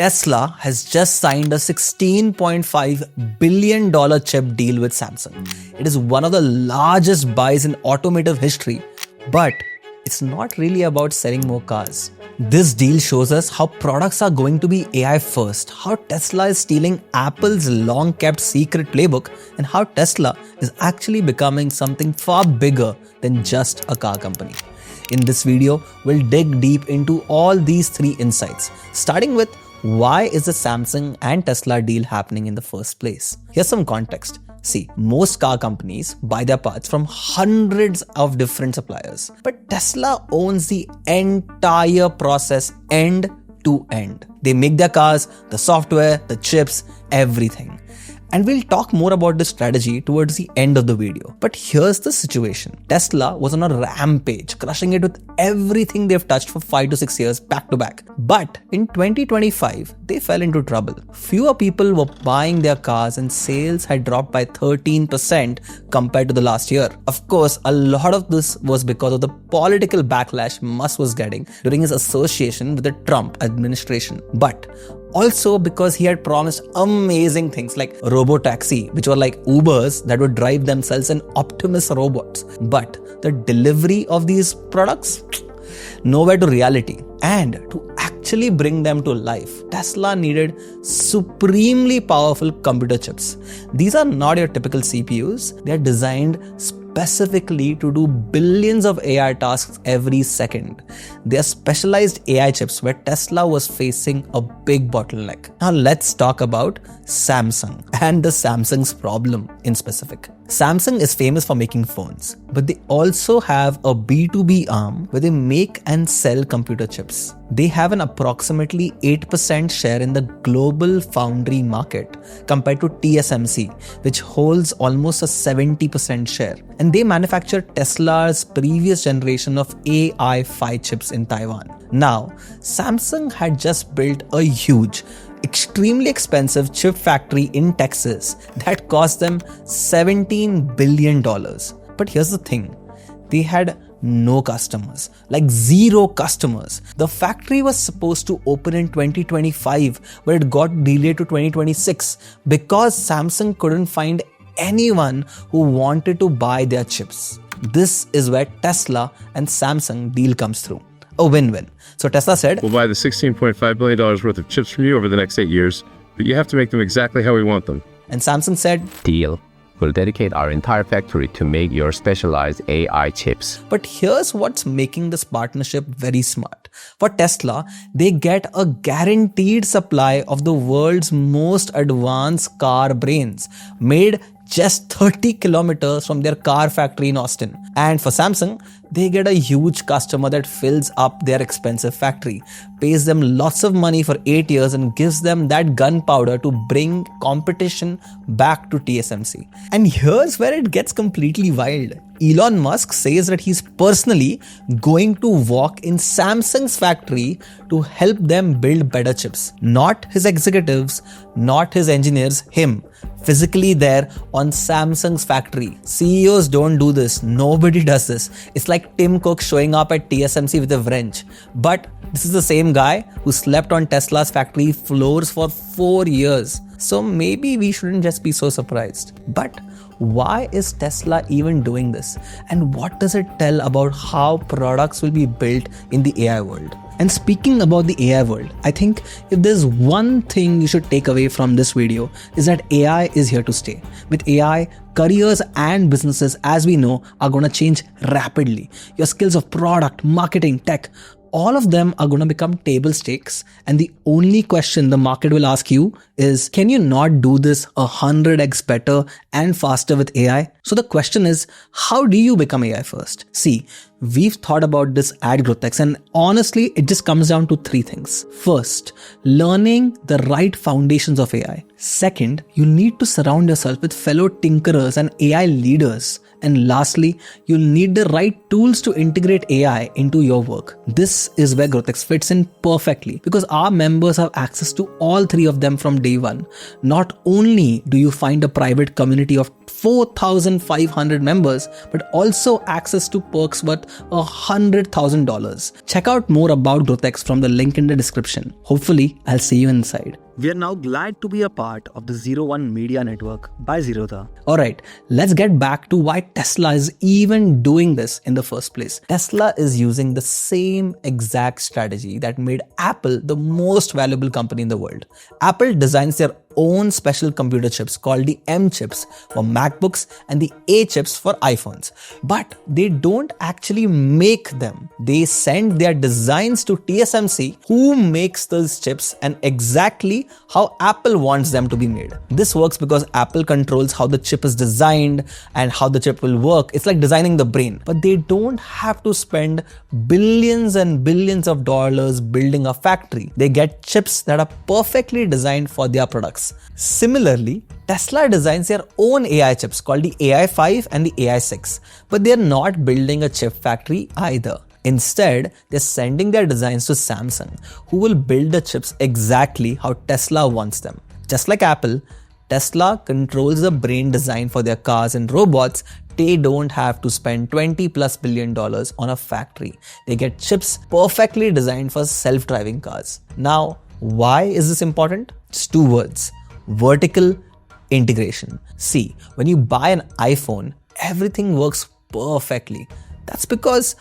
Tesla has just signed a $16.5 billion chip deal with Samsung. It is one of the largest buys in automotive history, but it's not really about selling more cars. This deal shows us how products are going to be AI first, how Tesla is stealing Apple's long-kept secret playbook, and how Tesla is actually becoming something far bigger than just a car company. In this video, we'll dig deep into all these three insights, starting with why is the Samsung and Tesla deal happening in the first place? Here's some context. See, most car companies buy their parts from hundreds of different suppliers, but Tesla owns the entire process end to end. They make their cars, the software, the chips, everything. And we'll talk more about this strategy towards the end of the video. But here's the situation. Tesla was on a rampage, crushing it with everything they've touched for 5 to 6 years back to back. But in 2025, they fell into trouble. Fewer people were buying their cars and sales had dropped by 13% compared to the last year. Of course, a lot of this was because of the political backlash Musk was getting during his association with the Trump administration. But also because he had promised amazing things like robotaxi, which were like Ubers that would drive themselves, and Optimus robots. But the delivery of these products, nowhere to reality. And to actually bring them to life, Tesla needed supremely powerful computer chips. These are not your typical CPUs. They are designed specifically to do billions of AI tasks every second. They are specialized AI chips where Tesla was facing a big bottleneck. Now let's talk about Samsung and the Samsung's problem in specific. Samsung is famous for making phones, but they also have a B2B arm where they make and sell computer chips. They have an approximately 8% share in the global foundry market compared to TSMC, which holds almost a 70% share. And they manufacture Tesla's previous generation of AI-Fi chips in Taiwan. Now, Samsung had just built a huge, extremely expensive chip factory in Texas that cost them $17 billion. But here's the thing, they had no customers, like zero customers. The factory was supposed to open in 2025, but it got delayed to 2026 because Samsung couldn't find anyone who wanted to buy their chips. This is where Tesla and Samsung deal comes through. A win-win. So Tesla said, "We'll buy the $16.5 billion worth of chips from you over the next 8 years, but you have to make them exactly how we want them." And Samsung said, "Deal. We'll dedicate our entire factory to make your specialized AI chips." But here's what's making this partnership very smart. For Tesla, they get a guaranteed supply of the world's most advanced car brains, made just 30 kilometers from their car factory in Austin. And for Samsung, they get a huge customer that fills up their expensive factory, pays them lots of money for 8 years and gives them that gunpowder to bring competition back to TSMC. And here's where it gets completely wild. Elon Musk says that he's personally going to walk in Samsung's factory to help them build better chips. Not his executives, not his engineers, him. Physically there on Samsung's factory. CEOs don't do this. Nobody does this. It's like Tim Cook showing up at TSMC with a wrench. But this is the same guy who slept on Tesla's factory floors for 4 years. So maybe we shouldn't just be so surprised. But why is Tesla even doing this? And what does it tell about how products will be built in the AI world? And speaking about the AI world, I think if there's one thing you should take away from this video is that AI is here to stay. With AI, careers and businesses, as we know, are going to change rapidly. Your skills of product, marketing, tech, all of them are going to become table stakes, and the only question the market will ask you is, can you not do this 100x better and faster with AI? So the question is, how do you become AI first? See, we've thought about this at GrowthX, and honestly, it just comes down to 3 things. First, learning the right foundations of AI. Second, you need to surround yourself with fellow tinkerers and AI leaders. And lastly, you'll need the right tools to integrate AI into your work. This is where GrowthX fits in perfectly because our members have access to all three of them from day one. Not only do you find a private community of 4,500 members, but also access to perks worth $100,000. Check out more about GrowthX from the link in the description. Hopefully, I'll see you inside. We are now glad to be a part of the 01 Media Network by Zerodha. Alright, let's get back to why Tesla is even doing this in the first place. Tesla is using the same exact strategy that made Apple the most valuable company in the world. Apple designs their own special computer chips called the M chips for MacBooks and the A chips for iPhones. But they don't actually make them. They send their designs to TSMC, who makes those chips and exactly how Apple wants them to be made. This works because Apple controls how the chip is designed and how the chip will work. It's like designing the brain. But they don't have to spend billions and billions of dollars building a factory. They get chips that are perfectly designed for their products. Similarly, Tesla designs their own AI chips called the AI5 and the AI6, but they're not building a chip factory either. Instead, they're sending their designs to Samsung, who will build the chips exactly how Tesla wants them. Just like Apple, Tesla controls the brain design for their cars and robots. They don't have to spend $20+ billion on a factory. They get chips perfectly designed for self-driving cars. Now, why is this important? It's two words: vertical integration. See, when you buy an iPhone, everything works perfectly. That's because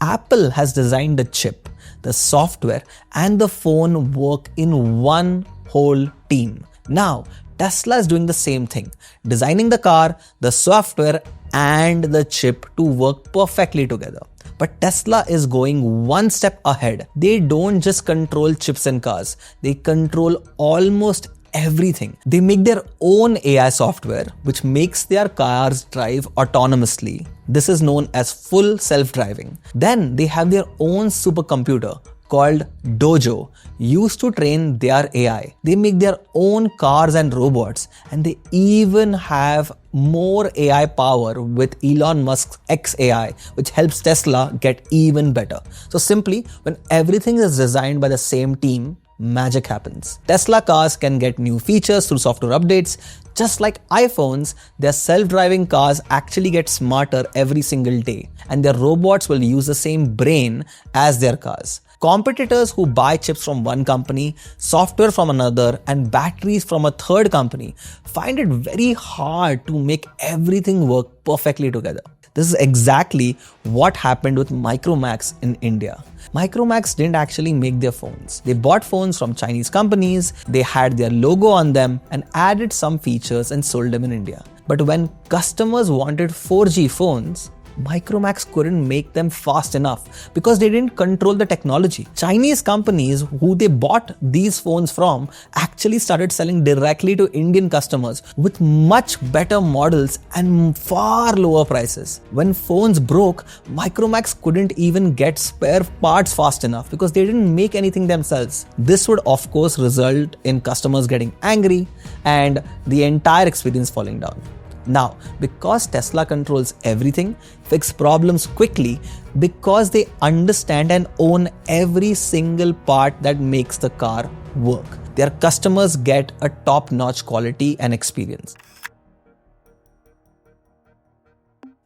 Apple has designed the chip, the software, and the phone work in one whole team. Now, Tesla is doing the same thing, designing the car, the software, and the chip to work perfectly together. But Tesla is going one step ahead. They don't just control chips and cars, they control almost everything. They make their own AI software, which makes their cars drive autonomously. This is known as full self-driving. Then they have their own supercomputer called Dojo, used to train their AI. They make their own cars and robots, and they even have more AI power with Elon Musk's XAI, which helps Tesla get even better. So simply, when everything is designed by the same team, magic happens. Tesla cars can get new features through software updates. Just like iPhones, their self-driving cars actually get smarter every single day, and their robots will use the same brain as their cars. Competitors who buy chips from one company, software from another, and batteries from a third company find it very hard to make everything work perfectly together. This is exactly what happened with Micromax in India. Micromax didn't actually make their phones. They bought phones from Chinese companies, they had their logo on them and added some features and sold them in India. But when customers wanted 4G phones, Micromax couldn't make them fast enough because they didn't control the technology. Chinese companies who they bought these phones from actually started selling directly to Indian customers with much better models and far lower prices. When phones broke, Micromax couldn't even get spare parts fast enough because they didn't make anything themselves. This would of course result in customers getting angry and the entire experience falling down. Now, because Tesla controls everything, fix problems quickly, because they understand and own every single part that makes the car work, their customers get a top-notch quality and experience.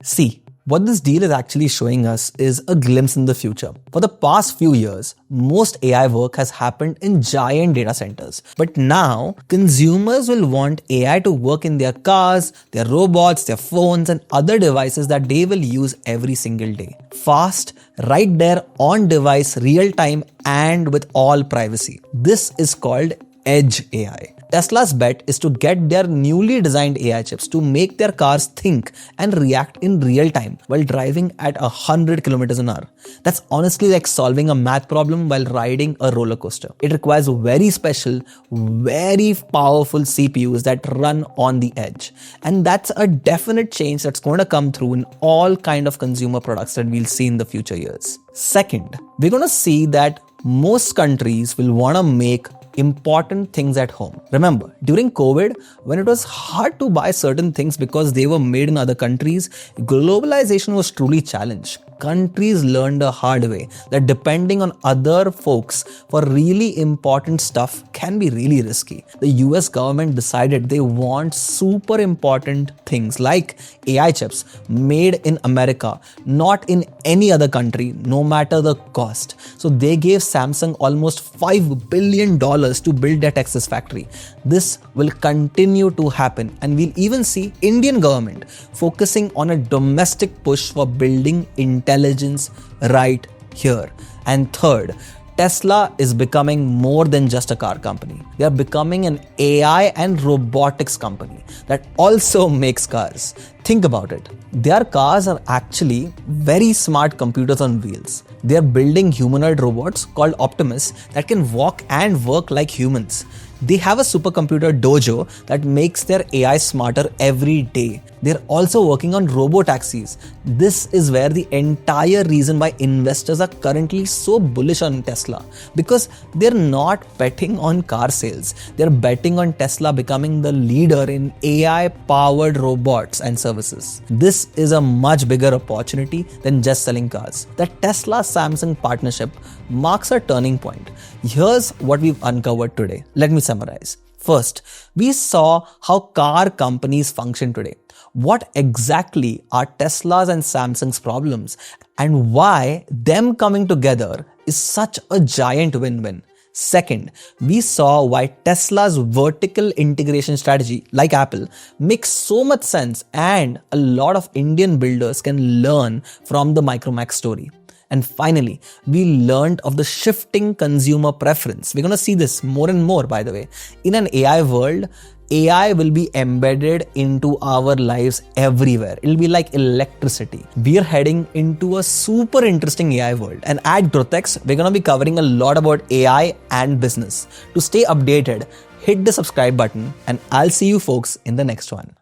See, what this deal is actually showing us is a glimpse in the future. For the past few years, most AI work has happened in giant data centers. But now, consumers will want AI to work in their cars, their robots, their phones, and other devices that they will use every single day. Fast, right there on device, real time, and with all privacy. This is called Edge AI. Tesla's bet is to get their newly designed AI chips to make their cars think and react in real time while driving at 100 kilometers an hour. That's honestly like solving a math problem while riding a roller coaster. It requires very special, very powerful CPUs that run on the edge. And that's a definite change that's going to come through in all kind of consumer products that we'll see in the future years. Second, we're going to see that most countries will want to make important things at home. Remember, during COVID, when it was hard to buy certain things because they were made in other countries, globalization was truly challenged. Countries learned the hard way that depending on other folks for really important stuff can be really risky. The US government decided they want super important things like AI chips made in America, not in any other country, no matter the cost. So they gave Samsung almost $5 billion to build their Texas factory. This will continue to happen, and we'll even see Indian government focusing on a domestic push for building intelligence right here. And third, Tesla is becoming more than just a car company. They are becoming an AI and robotics company that also makes cars. Think about it. Their cars are actually very smart computers on wheels. They are building humanoid robots called Optimus that can walk and work like humans. They have a supercomputer dojo that makes their AI smarter every day. They're also working on robo-taxis. This is where the entire reason why investors are currently so bullish on Tesla, because they're not betting on car sales. They're betting on Tesla becoming the leader in AI-powered robots and services. This is a much bigger opportunity than just selling cars. The Tesla-Samsung partnership marks a turning point. Here's what we've uncovered today. Let me summarize. First, we saw how car companies function today. What exactly are Tesla's and Samsung's problems, and why them coming together is such a giant win-win. Second, we saw why Tesla's vertical integration strategy, like Apple, makes so much sense, and a lot of Indian builders can learn from the Micromax story. And finally, we learned of the shifting consumer preference. We're going to see this more and more, by the way. In an AI world, AI will be embedded into our lives everywhere. It'll be like electricity. We're heading into a super interesting AI world. And at GrowthX, we're going to be covering a lot about AI and business. To stay updated, hit the subscribe button, and I'll see you folks in the next one.